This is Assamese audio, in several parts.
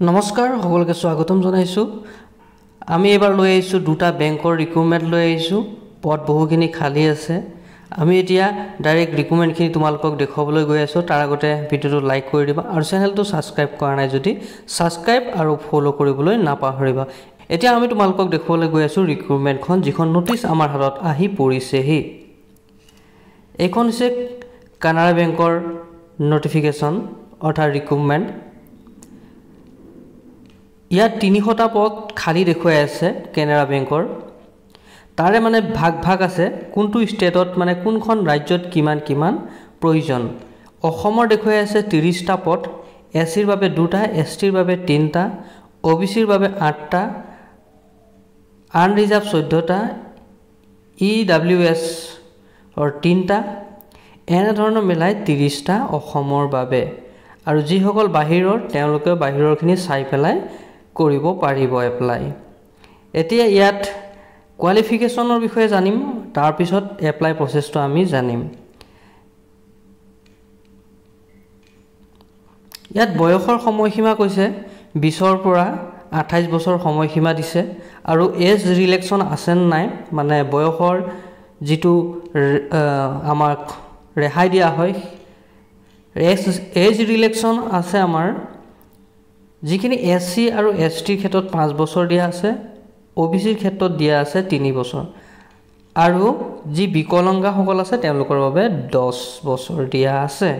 নমস্কাৰ সকলোকে স্বাগতম জনাইছোঁ আমি এবাৰ লৈ আহিছোঁ দুটা বেংকৰ ৰিক্ৰুটমেণ্ট লৈ আহিছোঁ পদ বহুখিনি খালী আছে আমি এতিয়া ডাইৰেক্ট ৰিক্ৰুটমেণ্টখিনি তোমালোকক দেখুৱাবলৈ গৈ আছোঁ তাৰ আগতে ভিডিঅ'টো লাইক কৰি দিবা আৰু চেনেলটো ছাবস্ক্ৰাইব কৰা নাই যদি ছাবস্ক্ৰাইব আৰু ফলো কৰিবলৈ নাপাহৰিবা এতিয়া আমি তোমালোকক দেখুৱাবলৈ গৈ আছোঁ ৰিক্ৰুটমেণ্টখন যিখন নোটিছ আমাৰ হাতত আহি পৰিছেহি এইখন হৈছে কানাড়া বেংকৰ নটিফিকেশ্যন অৰ্থাৎ ৰিক্ৰুটমেণ্ট ইয়াত ৩০০টা পদ খালী দেখুৱাই আছে কেনাড়া বেংকৰ তাৰে মানে ভাগ আছে কোনটো ষ্টেটত মানে কোনখন ৰাজ্যত কিমান প্ৰয়োজন অসমৰ দেখুৱাই আছে ৩০টা পদ এছচিৰ বাবে 2টা এছটিৰ বাবে 3টা ওবিচিৰ বাবে 8টা আনৰিজাৰ্ভ 14টা ইডব্লিউএছ অৰ 3টা এনে ধৰণৰ মিলাই 30টা অসমৰ বাবে আৰু যিসকল বাহিৰৰ তেওঁলোকে বাহিৰৰখিনি চাই পেলাই কৰিব পাৰিব এপ্লাই এতিয়া ইয়াত কোৱালিফিকেশ্যনৰ বিষয়ে জানিম তাৰ পিছত এপ্লাই প্ৰসেছটো আমি জানিম ইয়াত বয়সৰ সময়সীমা কৈছে 20ৰ পৰা 28 বছৰ সময়সীমা দিছে আৰু এজ ৰিলেক্সন আছে নাই মানে বয়সৰ যেটো আমাক ৰেহাই দিয়া হয় এজ ৰিলেক্সন আছে আমাৰ যিখিনি এসসি আৰু এসটিৰ ক্ষেত্ৰত 5 বছৰ দিয়া আছে ওবিচিৰ ক্ষেত্ৰত দিয়া আছে 3 বছৰ আৰু যি বিকলাঙ্গ সকল আছে তেওঁলোকৰ বাবে 10 বছৰ দিয়া আছে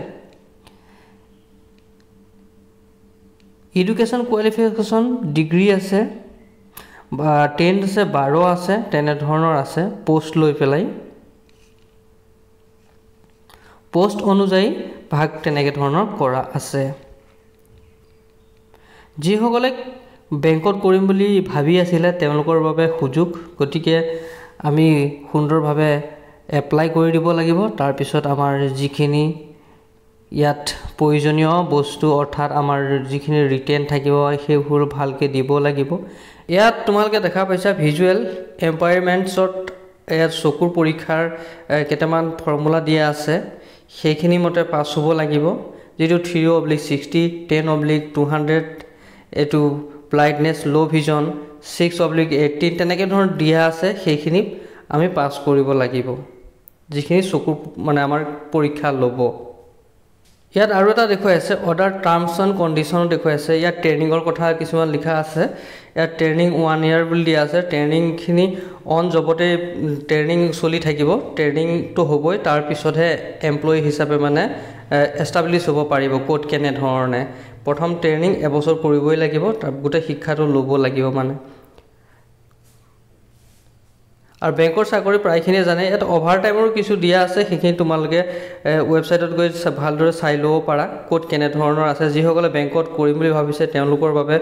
এডুকেশ্যন কোৱালিফিকেশ্যন ডিগ্ৰী আছে বা 10 আছে 12 আছে তেনে ধৰণৰ আছে পোষ্ট লৈ পেলাই পোষ্ট অনুযায়ী ভাগ তেনেকে ধৰণৰ কৰা আছে যিসকলে বেংকত কৰিম বুলি ভাবি আছিল তেওঁলোকৰ বাবে সুযোগ গতিকে আমি সুন্দৰভাৱে এপ্লাই কৰি দিব লাগিব তাৰ পিছত আমাৰ যিখিনি ইয়াত প্ৰয়োজনীয় বস্তু অৰ্থাৎ আমাৰ যিখিনি ৰিটেন থাকিব সেইবোৰ ভালকে দিব লাগিব ইয়াত তোমালোকে দেখা পাইছা ভিজুৱেল এম্পায়াৰমেণ্টছত ইয়াত চকুৰ পৰীক্ষাৰ কেইটামান ফৰ্মুলা দিয়া আছে সেইখিনি মতে পাছ হ'ব লাগিব যেটো 3/60 10/200 এটো ব্লাইটনেস লো ভিজন 6/18 তেনেকে ধৰণৰ দিয়া আছে সেইখিনি আমি পাস কৰিব লাগিব যিখিনি চকু মানে আমাৰ পৰীক্ষা লব ইয়াত আৰু এটা দেখুৱাই আছে অৰ্ডাৰ টাৰ্মছ এণ্ড কন্ডিশন দেখুৱাই আছে ইয়াত ট্ৰেইনিংৰ কথা কিছুমান লিখা আছে ইয়াত ট্ৰেইনিং 1 ইয়াৰ বুলি দিয়া আছে ট্ৰেইনিং খিনি অন জবতে ট্ৰেইনিং চলি থাকিব ট্ৰেইনিং তো হ'বই তাৰ পিছতহে এমপ্লয়ি হিচাপে মানে এস্টাবলিশ হ'ব পাৰিব কোড কেনে ধৰণে প্ৰথম ট্ৰেইনিং এবছৰ কৰিবই লাগিব তাৰ গোটে শিক্ষাটো ল'ব লাগিব মানে আৰু বেংকৰ চাকৰি প্ৰায়খিনি জানে এটা ওভাৰটাইমৰ কিছু দিয়া আছে সেইখিনি তোমালোকে ওয়েবসাইটত গৈ ভালদৰে চাই লব পাৰা কোড কেনে ধৰণৰ আছে যিসকলে বেংকত কৰিম বুলি ভাবিছে তেওঁলোকৰ বাবে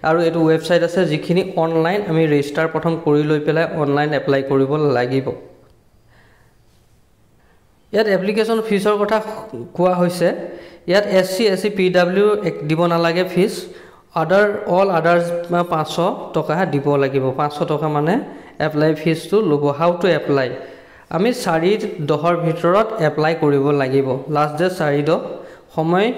আৰু এটো ওয়েবসাইট আছে যিখিনি অনলাইন আমি ৰেজিষ্টাৰ প্ৰথম কৰি লৈ পেলাই অনলাইন এপ্লাই কৰিব লাগিব ইয়াত এপ্লিকেশন ফিছৰ কথা কোৱা হৈছে ইয়াত এসসি এসসি পিডব্লিউ দিব নালাগে ফিছ অল আদার্স 500 টকা দিব লাগিব 500 টকা মানে এপ্লাই ফিজ টু লব হাউ টু এপ্লাই আমি 4/10 ভিতৰত এপ্লাই কৰিব লাগিব লাষ্ট ডে 4/10 সময়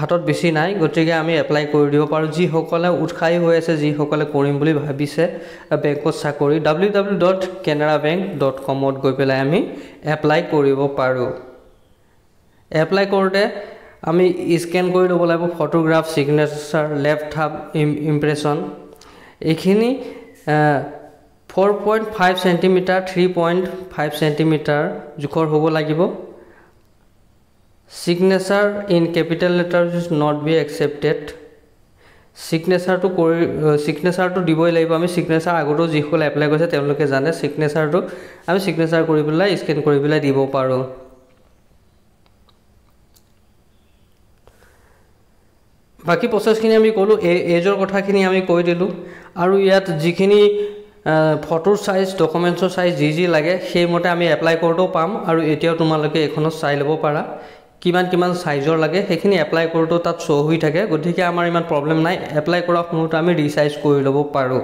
হাতত বেছি নাই গতিকে আমি এপ্লাই কৰি দিব পাৰো যি সকলে উৎসাহী হৈ আছে যি সকলে কৰিম বুলি ভাবিছে বেংকত চাকৰি www.canarabank.com ত গৈ পেলাই আমি এপ্লাই কৰিব পাৰো এপ্লাই কৰোতে আমি স্ক্যান কৰি লব লাগিব photograph signature left thumb impression এইখিনি 4.5 সেন্টিমিটাৰ 3.5 সেন্টিমিটাৰ জোখৰ হ'ব লাগিব signature in capital letters is not be accepted সিগনেচাৰটো দিবই লাগিব আমি সিগনেচাৰ আগতো যিসকলে এপ্লাই কৰিছে তেওঁলোকে জানে সিগনেচাৰটো আমি সিগনেচাৰ কৰি পেলাই স্ক্যান কৰি পেলাই দিব পাৰো বাকি প্ৰসেছখিনি আমি কলো এজৰ কথাখিনি আমি কৈ দিলো আৰু ইয়াত যিখিনি ফটোৰ সাইজ ডকুমেন্টছৰ সাইজ যি লাগে সেই মতে আমি এপ্লাই কৰোটো পাম আৰু এতিয়াও তোমালোকে এখনত চাই লব পাৰা কিমান সাইজৰ লাগে সেইখিনি এপ্লাই কৰোটো তাত শো হৈ থাকে গতিকে আমাৰ ইমান প্ৰবলেম নাই এপ্লাই কৰা সময়ত আমি ৰিসাইজ কৰি লব পাৰো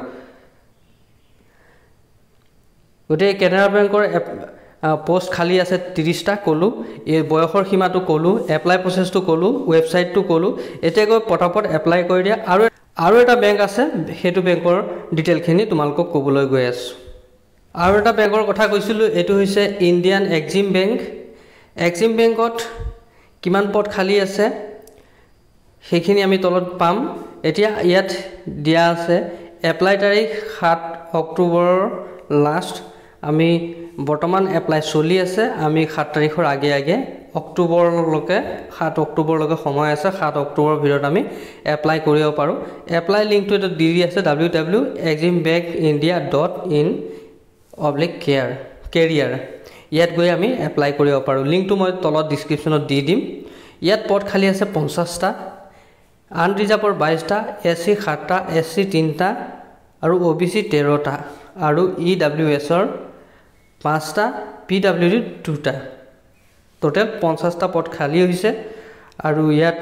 গতিকে কেনাৰা বেংকৰ পোষ্ট খালী আছে 30টা ক'লোঁ, এই বয়সৰ সীমাটো ক'লোঁ, এপ্লাই প্ৰচেছটো ক'লোঁ, ৱেবছাইটটো ক'লোঁ। এতিয়া গৈ পটাপট এপ্লাই কৰি দিয়া। আৰু এটা বেংক আছে, সেইটো বেংকৰ ডিটেইলখিনি তোমালোকক ক'বলৈ গৈ আছোঁ। আৰু এটা বেংকৰ কথা কৈছিলোঁ, এইটো হৈছে ইণ্ডিয়ান এক্সিম বেংক। এক্সিম বেংকত কিমান পদ খালী আছে সেইখিনি আমি তলত পাম। এতিয়া ইয়াত দিয়া আছে এপ্লাই তাৰিখ 7 অক্টোবৰৰ লাষ্ট। আমি বৰ্তমান এপ্লাই চলি আছে, আমি 7 তাৰিখৰ আগে অক্টোবৰলৈকে 7 অক্টোবৰলৈকে সময় আছে। 7 অক্টোবৰৰ ভিতৰত আমি এপ্লাই কৰিব পাৰোঁ। এপ্লাই লিংকটো এটা দি আছে www.eximbankindia.in/career। ইয়াত গৈ আমি এপ্লাই কৰিব পাৰোঁ। লিংকটো মই তলত ডিছক্ৰিপশ্যনত দি দিম। ইয়াত পদ খালী আছে 50টা, আনৰিজাৰ্ভৰ 22টা, SC 7টা, SC 3টা আৰু OBC 13টা আৰু EWSৰ 5টা, PWD 2টা। টোটেল 50টা পদ খালী হৈছে। আৰু ইয়াত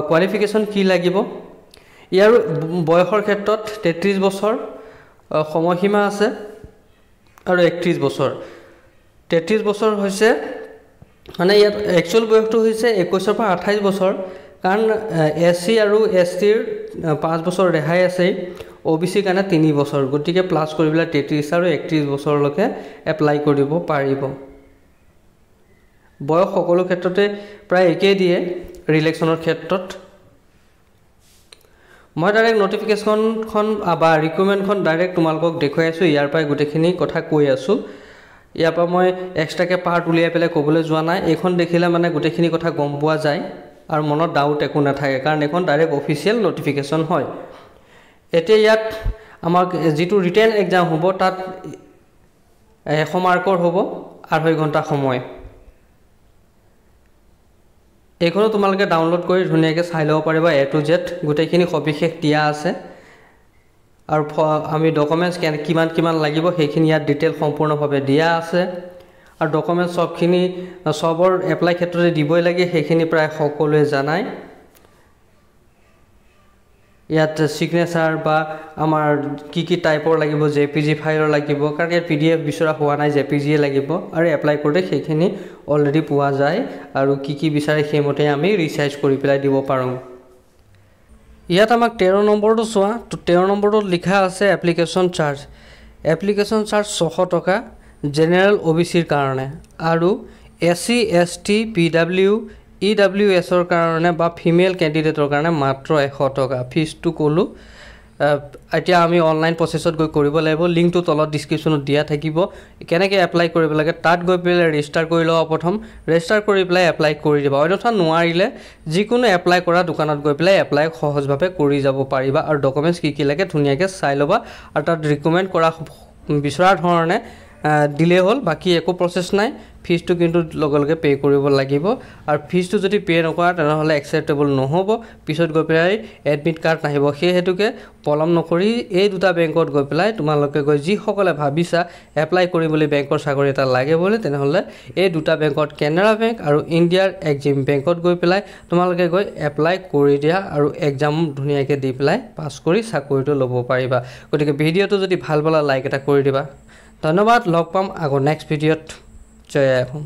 কোৱালিফিকেশ্যন কি লাগিব, ইয়াৰ বয়সৰ ক্ষেত্ৰত 33 বছৰ সময়সীমা আছে আৰু 31 বছৰ। 33 বছৰ হৈছে মানে ইয়াত একচুৱেল বয়সটো হৈছে 21ৰ পৰা 28 বছৰ, কাৰণ SC আৰু STৰ 5 বছৰ ৰেহাই আছে, OBCৰ কাৰণে 3 বছৰ। গতিকে প্লাছ কৰি পেলাই 33 আৰু 31 বছৰলৈকে এপ্লাই কৰিব পাৰিব। বয়স সকলো ক্ষেত্ৰতে প্ৰায় একেই দিয়ে ৰিলেকশ্যনৰ ক্ষেত্ৰত। মই ডাইৰেক্ট নটিফিকেশ্যনখন বা ৰিকুইৰমেণ্টখন ডাইৰেক্ট তোমালোকক দেখুৱাই আছোঁ। ইয়াৰ পৰাই গোটেইখিনি কথা কৈ আছোঁ। ইয়াৰ পৰা মই এক্সট্ৰাকৈ পাৰ্ট উলিয়াই পেলাই ক'বলৈ যোৱা নাই। এইখন দেখিলে মানে গোটেইখিনি কথা গম পোৱা যায় আৰু মনত ডাউট একো নাথাকে, কাৰণ এইখন ডাইৰেক্ট অফিচিয়েল নটিফিকেশ্যন হয়। এতিয়া ইয়াত আমাক যিটো ৰিটেন এক্সাম হ'ব তাত 100 মাৰ্কৰ হ'ব, 2.5 ঘণ্টা সময়। এইখনো তোমালোকে ডাউনলোড কৰি ধুনীয়াকৈ চাই ল'ব পাৰিবা। A to Z গোটেইখিনি সবিশেষ দিয়া আছে। আৰু আমি ডকুমেণ্টছ কিমান লাগিব সেইখিনি ইয়াত ডিটেইল সম্পূৰ্ণভাৱে দিয়া আছে। আৰু ডকুমেণ্টছ চবৰ এপ্লাই ক্ষেত্ৰতে দিবই লাগে, সেইখিনি প্ৰায় সকলোৱে জানাই। ইয়াত ছিগনেচাৰ বা আমাৰ কি টাইপৰ লাগিব, JPG ফাইলৰ লাগিব, কাৰণ ইয়াত PDF বিচৰা হোৱা নাই, JPGয়ে লাগিব। আৰু এপ্লাই কৰোঁতে সেইখিনি অলৰেডি পোৱা যায়, আৰু কি বিচাৰে সেইমতে আমি ৰিচাৰ্জ কৰি পেলাই দিব পাৰোঁ। ইয়াত আমাক 13 নম্বৰটো চোৱা, তো 13 নম্বৰটোত লিখা আছে এপ্লিকেশ্যন চাৰ্জ। এপ্লিকেশ্যন চাৰ্জ 600 টকা জেনেৰেল OBCৰ কাৰণে, আৰু SC ST PW EWSৰ কাৰণে বা ফিমেল কেণ্ডিডেটৰ কাৰণে মাত্ৰ 100 টকা। ফিজটো ক'লোঁ। এতিয়া আমি অনলাইন প্ৰচেছত গৈ কৰিব লাগিব। লিংকটো তলত ডিছক্ৰিপশ্যনত দিয়া থাকিব, কেনেকৈ এপ্লাই কৰিব লাগে। তাত গৈ পেলাই ৰেজিষ্টাৰ কৰি ল'বা। প্ৰথম ৰেজিষ্টাৰ কৰি পেলাই এপ্লাই কৰি দিবা। অন্যথা নোৱাৰিলে যিকোনো এপ্লাই কৰা দোকানত গৈ পেলাই এপ্লাই সহজভাৱে কৰি যাব পাৰিবা। আৰু ডকুমেণ্টছ কি লাগে ধুনীয়াকৈ চাই ল'বা, আৰু তাত ৰিকমেণ্ড কৰা বিচৰা ধৰণে দিলেই হ'ল। বাকী একো প্ৰচেছ নাই। ফিজটো কিন্তু লগে পে' কৰিব লাগিব, আৰু ফিজটো যদি পে' নকৰা তেনেহ'লে একচেপ্টেবল নহ'ব। পিছত গৈ পেলাই এডমিট কাৰ্ড নাহিব। সেই হেতুকে পলম নকৰি এই দুটা বেংকত গৈ পেলাই তোমালোকে যিসকলে ভাবিছা এপ্লাই কৰিম বুলি, বেংকৰ চাকৰি এটা লাগে বুলি, তেনেহ'লে এই দুটা বেংকত কেনেৰা বেংক আৰু ইণ্ডিয়াৰ এক্সিম বেংকত গৈ পেলাই তোমালোকে এপ্লাই কৰি দিয়া, আৰু এক্সাম ধুনীয়াকৈ দি পেলাই পাছ কৰি চাকৰিটো ল'ব পাৰিবা। গতিকে ভিডিঅ'টো যদি ভাল পালা লাইক এটা কৰি দিবা। ধন্যবাদ। লগ পাম আকৌ নেক্সট ভিডিঅ'ত। জয় আই অসম।